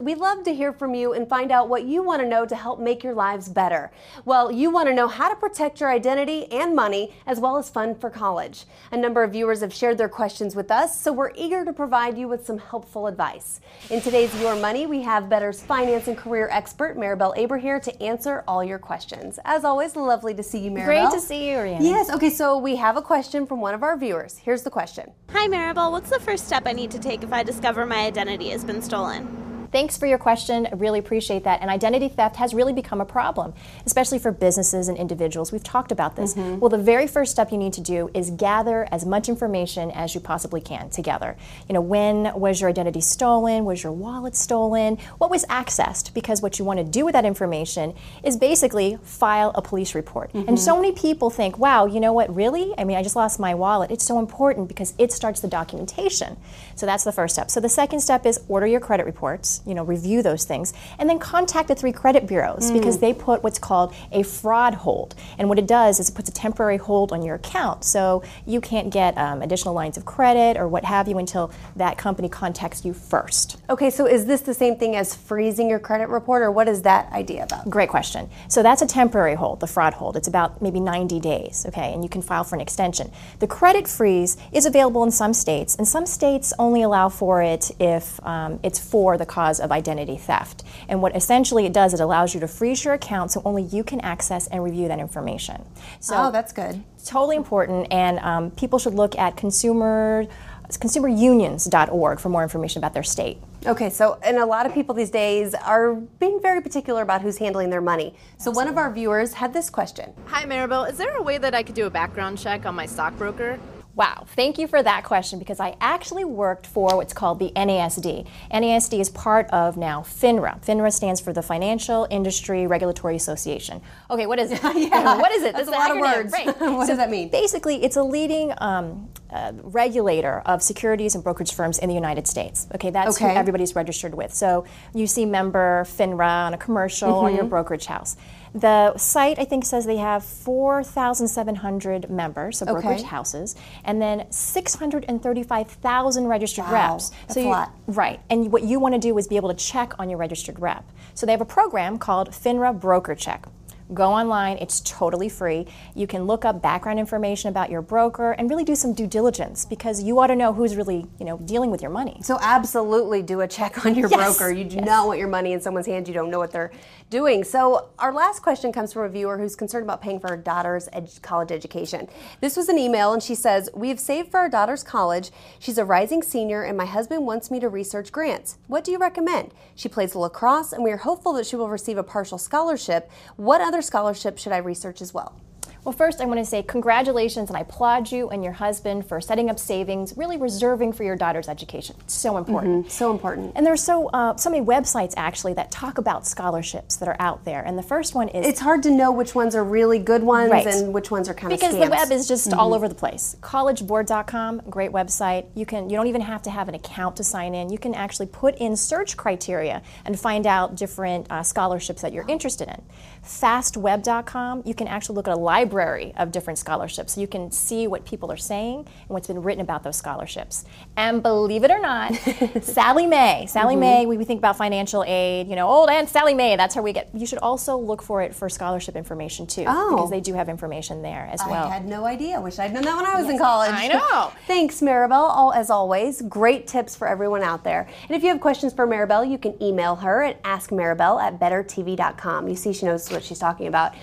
We'd love to hear from you and find out what you want to know to help make your lives better. Well, you want to know how to protect your identity and money, as well as fund for college. A number of viewers have shared their questions with us, so we're eager to provide you with some helpful advice. In today's Your Money, we have Better's finance and career expert, Maribel Aber, here to answer all your questions. As always, lovely to see you, Maribel. Great to see you, Rihanna. Yes, okay, so we have a question from one of our viewers. Here's the question. Hi, Maribel. What's the first step I need to take if I discover my identity has been stolen? Thanks for your question. I really appreciate that. And identity theft has really become a problem, especially for businesses and individuals. We've talked about this. Well, the very first step you need to do is gather as much information as you possibly can together. You know, when was your identity stolen? Was your wallet stolen? What was accessed? Because what you want to do with that information is basically file a police report. And so many people think, wow, you know what, really? I mean, I just lost my wallet. It's so important because it starts the documentation. So that's the first step. So the second step is order your credit reports. You know, review those things, and then contact the 3 credit bureaus because they put what's called a fraud hold. And what it does is it puts a temporary hold on your account, so you can't get additional lines of credit or what have you until that company contacts you first. Okay, so is this the same thing as freezing your credit report, or what is that idea about? Great question. So that's a temporary hold, the fraud hold. It's about maybe 90 days, okay, and you can file for an extension. The credit freeze is available in some states, and some states only allow for it if it's for the cause of identity theft. And what essentially it does, it allows you to freeze your account so only you can access and review that information. So that's good. It's totally important, and people should look at consumerunions.org for more information about their state. Okay, so and a lot of people these days are being very particular about who's handling their money. So one of our viewers had this question. Hi, Maribel. Is there a way that I could do a background check on my stockbroker? Wow, thank you for that question because I actually worked for what's called the NASD. NASD is part of now FINRA. FINRA stands for the Financial Industry Regulatory Association. Okay, what is it? What is it? That's a lot of words. Right. What does that mean? Basically, it's a leading regulator of securities and brokerage firms in the United States. Okay, that's who everybody's registered with. So you see member FINRA on a commercial or your brokerage house. The site, I think, says they have 4,700 members, so brokerage houses, and then 635,000 registered reps. That's a lot. Right, and what you want to do is be able to check on your registered rep. So they have a program called FINRA Broker Check. Go online, it's totally free. You can look up background information about your broker and really do some due diligence because you ought to know who's really, dealing with your money. So absolutely do a check on your broker. You do not want your money in someone's hands. You don't know what they're doing. So our last question comes from a viewer who's concerned about paying for her daughter's college education. This was an email and she says, "We have saved for our daughter's college. She's a rising senior and my husband wants me to research grants. What do you recommend? She plays lacrosse and we are hopeful that she will receive a partial scholarship. What other scholarships should I research as well?" Well, first I want to say congratulations and I applaud you and your husband for setting up savings, really reserving for your daughter's education. It's so important. So important. And there's so many websites actually that talk about scholarships that are out there. And the first one is... It's hard to know which ones are really good ones and which ones are kind of scams. Because the web is just all over the place. Collegeboard.com, great website. You don't even have to have an account to sign in. You can actually put in search criteria and find out different scholarships that you're interested in. Fastweb.com, you can actually look at a library of different scholarships. So you can see what people are saying and what's been written about those scholarships. And believe it or not, Sally Mae, we think about financial aid, old Aunt Sally Mae, that's how we get. You should also look for it for scholarship information too, because they do have information there as well. I had no idea. Wish I'd known that when I was in college. I know. Thanks, Maribel. As always, great tips for everyone out there. And if you have questions for Maribel, you can email her at askmaribel@bettertv.com. You see, she knows what she's talking about.